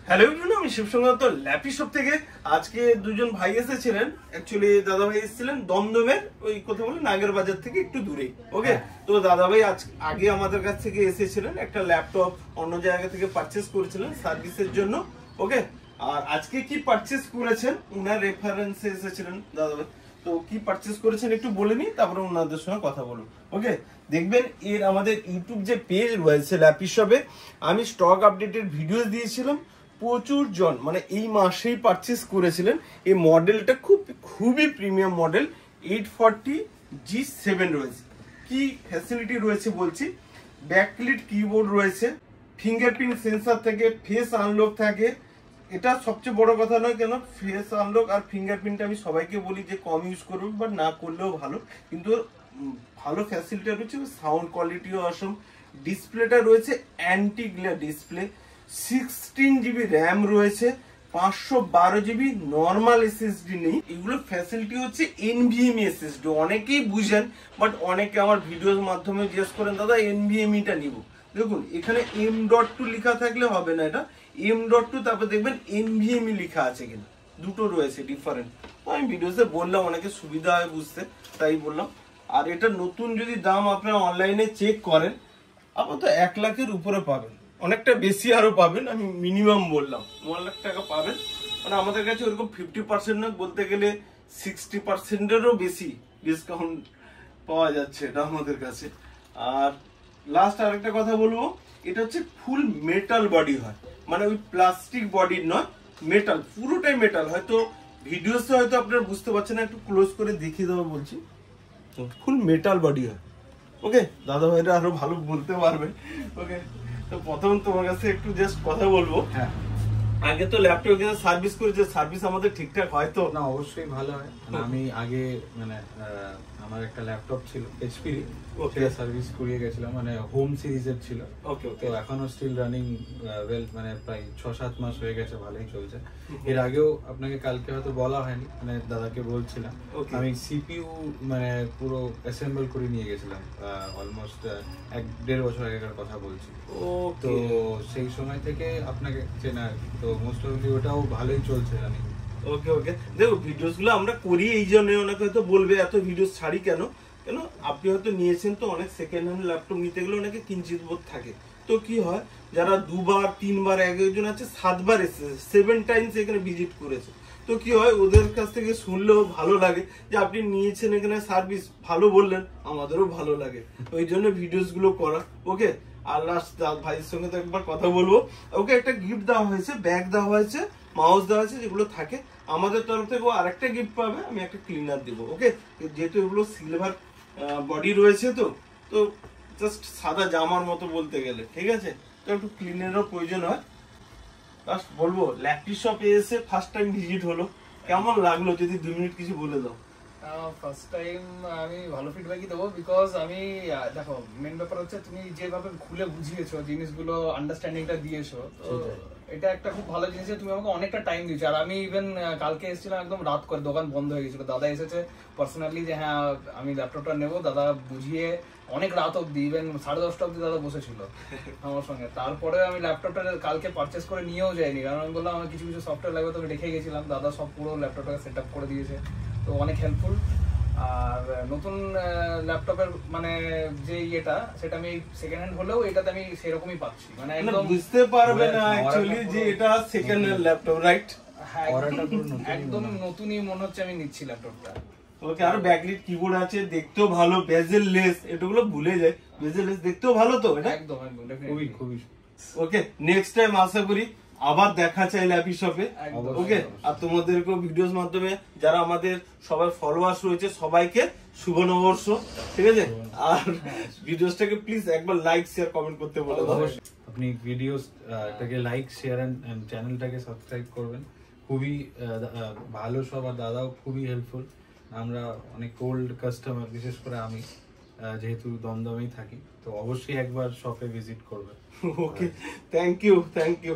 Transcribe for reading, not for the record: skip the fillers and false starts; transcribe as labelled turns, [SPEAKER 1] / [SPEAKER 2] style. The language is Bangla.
[SPEAKER 1] হ্যালো এভরিওয়ান, আমি শিবসংগত ল্যাপি শপ থেকে। আজকে দুজন ভাই এসেছিলেন, অ্যাকচুয়ালি দাদা ভাই এসেছিলেন দমদমের ওই কথা বলে নাগের বাজার থেকে একটু দূরে। ওকে, তো দাদা ভাই আগে আমাদের কাছ থেকে এসেছিলেন, একটা ল্যাপটপ অন্য জায়গা থেকে পারচেজ করেছিলেন সার্ভিসের জন্য। ওকে, আর আজকে কি পারচেজ করেছেন উনার রেফারেন্সে এসেছিলেন দাদা ভাই। তো কি পারচেজ করেছেন একটু বলে নিই, তারপরে ওনাদের সঙ্গে কথা বলুন। ওকে, দেখবেন এর আমাদের ইউটিউব যে পেজ রয়েছে ল্যাপি শপে, আমি স্টক আপডেটের ভিডিও দিয়েছিলাম। প্রচুর জন মানে এই মাসেই পারচেস করেছিলেন। এই মডেলটা খুবই প্রিমিয়াম মডেল 840G7 রয়েছে। কি ফ্যাসিলিটি রয়েছে বলছি, ব্যাকলিট কিবোর্ড রয়েছে, ফিঙ্গারপ্রিন্ট সেন্সর থেকে ফেস আনলক থাকে। এটা সবচেয়ে বড় কথা নয় কেন, ফেস আনলক আর ফিঙ্গারপ্রিন্ট আমি সবাইকে বলি যে কম ইউজ করুন বা না করলেও ভালো, কিন্তু ভালো ফ্যাসিলিটি রয়েছে। সাউন্ড কোয়ালিটিও অসম। ডিসপ্লেটা রয়েছে anti glare display. 16GB RAM রয়েছে, 512GB নর্মাল এসএসডি নেই। এগুলো ফ্যাসিলিটি হচ্ছে এনভিএমই এসএসডি। অনেকেই বুঝেন, বাট অনেকে আমার ভিডিওর মাধ্যমে জিজ্ঞেস করেন দাদা এনভিএমইটা নিব। দেখুন এখানে M.2 লেখা থাকলে হবে না, এটা M.2 তারপর দেখবেন এনভিএমই লেখা আছে কিনা, দুটো রয়েছে ডিফারেন্ট। তো আমি ভিডিওতে বললাম অনেকে সুবিধা হয় বুঝতে, তাই বললাম। আর এটা নতুন যদি দাম আপনারা অনলাইনে চেক করেন, আপাতত 1 লাখের উপরে পাবেন, অনেকটা বেশি আরো পাবেন। আমি মিনিমাম বললাম 1 লাখ টাকা পাবেন। মানে আমাদের কাছে ওরকম 50% না, বলতে গেলে 60%-এরও বেশি ডিসকাউন্ট পাওয়া যাচ্ছে এটা আমাদের কাছে। আর লাস্ট আরেকটা কথা বলবো, এটা হচ্ছে ফুল মেটাল বডি হয়, মানে ওই প্লাস্টিক বডির নয়, মেটাল, পুরোটাই মেটাল। হয়তো ভিডিওতে হয়তো আপনারা বুঝতে পারছেন না, একটু ক্লোজ করে দেখিয়ে দেবো বলছি। ফুল মেটাল বডি হয়। ওকে, দাদা ভাইরা আরো ভালো বলতে পারবে। ওকে, তো প্রথম তোমার কাছে একটু জাস্ট কথা বলবো। হ্যাঁ, আগে তো ল্যাপটপ কিনে সার্ভিস করেছে, সার্ভিস আমাদের ঠিকঠাক হয় তো?
[SPEAKER 2] না, অবশ্যই ভালো হয়। আমি আগে মানে আমার একটা ল্যাপটপ ছিল এইচপি, সেটা সার্ভিস করিয়ে গেছিলাম, মানে হোম সিরিজের ছিল।
[SPEAKER 1] ওকে,
[SPEAKER 2] তো এখনো স্টিল রানিং ওয়েল, মানে প্রায় 6-7 মাস হয়ে গেছে, ভালোই চলছে। এর আগেও আপনাকে কালকে হয়তো বলা হয়নি, মানে দাদাকে বলছিলাম আমি সিপিইউ মানে পুরো অ্যাসেম্বল করে নিয়ে গেছিলাম, অলমোস্ট 1-1.5 বছর আগেকার কথা বলছি। তো সেই সময় থেকে আপনাকে চেনা, তো মোস্ট অফলি ওটাও ভালোই চলছে রানিং।
[SPEAKER 1] ওকে ওকে, দেখো ভিডিওস গুলো আমরা করি এই জন্য, অনেকে হয়তো বলবে এত ভিডিও ছাড়ি কেন। কেন, আপনি হয়তো নিয়েছেন তো, অনেক সেকেন্ড হ্যান্ড ল্যাপটপ নিতে গেলে অনেকে কিঞ্চিত বোধ থাকে। তো কি হয়, যারা 2-3 একজন আছে 7 বার এসেছে, 7 টাইমস এখানে ভিজিট করেছে। তো কি হয়, ওদের কাছ থেকে শুনলেও ভালো লাগে যে আপনি নিয়েছেন এখানে সার্ভিস ভালো, বললেন আমাদেরও ভালো লাগে। ওই জন্য ভিডিওস গুলো করা। ওকে, আর লাস্ট ভাইয়ের সঙ্গে তো একবার কথা বলবো। ওকে, একটা গিফট দেওয়া হয়েছে, ব্যাগ দেওয়া হয়েছে, মাউস দেওয়া হয়েছে, যেগুলো থাকে আমাদের তরফ থেকে। আরেকটা গিফট পাবে, আমি একটা ক্লিনার দিব। ওকে, যেহেতু এগুলো সিলভার বডি রয়েছে, তো জাস্ট সাদা জামার মতো বলতে গেলে, ঠিক আছে, তো একটু ক্লিনারও প্রয়োজন হয়। লাস্ট বলবো, ল্যাপি শপে এসে ফার্স্ট টাইম ভিজিট হলো, কেমন লাগলো যদি 2 মিনিট কিছু বলে দাও।
[SPEAKER 3] ফার্স্ট টাইম আমি ভালো ফিডব্যাকই দেবো, বিকজ আমি দেখো মেন ব্যাপার হচ্ছে তুমি যেভাবে খুলে বুঝিয়েছো, জিনিসগুলো আন্ডারস্ট্যান্ডিংটা দিয়েছো, তো এটা একটা খুব ভালো জিনিস। তুমি আমাকে অনেকটা টাইম দিয়েছো। আর আমি ইভেন কালকে এসেছিলাম একদম রাত করে, দোকান বন্ধ হয়ে গেছিল, দাদা এসেছে পার্সোনালি যে হ্যাঁ আমি ল্যাপটপটা নেবো, দাদা বুঝিয়ে অনেক রাত অব্দি, ইভেন 10:30 অব্দি দাদা বসেছিল আমার সঙ্গে। তারপরে আমি ল্যাপটপটা কালকে পারচেস করে নিয়েও যাইনি, কারণ আমি বললাম আমার কিছু সফটওয়্যার লাগবে, তোকে রেখে গেছিলাম, দাদা সব পুরো ল্যাপটপটাকে সেট আপ করে দিয়েছে, তো অনেক হেল্পফুল। আর নতুন ল্যাপটপের মানে যে ইয়েটা, সেটা আমি সেকেন্ড হ্যান্ড হলেও এটাতে আমি সেরকমই পাচ্ছি, মানে একদম
[SPEAKER 1] বুঝতে পারবে না অ্যাকচুয়ালি যে এটা সেকেন্ড হ্যান্ড ল্যাপটপ, রাইট?
[SPEAKER 3] হ্যাঁ, একদম নতুনই মনে হচ্ছে আমি নিচ্ছি ল্যাপটপটা।
[SPEAKER 1] ওকে, আর ব্যাকলিট কিবোর্ড আছে, দেখতেও ভালো, বেজেল লেস, এটাগুলো ভুলে যায়, বেজেল লেস দেখতেও ভালো তো এটা।
[SPEAKER 3] একদম
[SPEAKER 2] খুবই খুবই।
[SPEAKER 1] ওকে, নেক্সট টাইম আশা করি আবার দেখা চাই ল্যাপি শপে। ওকে, আর তোমাদেরকে ভিডিওর মাধ্যমে যারা আমাদের সবাই ফলোয়ার্স রয়েছে সবাইকে শুভ নববর্ষ, ঠিক আছে? আর ভিডিওসটাকে প্লিজ একবার লাইক শেয়ার কমেন্ট করতে বলে দাও।
[SPEAKER 2] আপনি ভিডিওসটাকে লাইক শেয়ার এন্ড চ্যানেলটাকে সাবস্ক্রাইব করবেন, খুবই ভালো সব। আর দাদাও খুবই হেল্পফুল। আমরা অনেক ওল্ড কাস্টমার, বিশেষ করে আমি যেহেতু দমদমেই থাকি, তো অবশ্যই একবার শপে ভিজিট করবেন।
[SPEAKER 1] ওকে, থ্যাংক ইউ।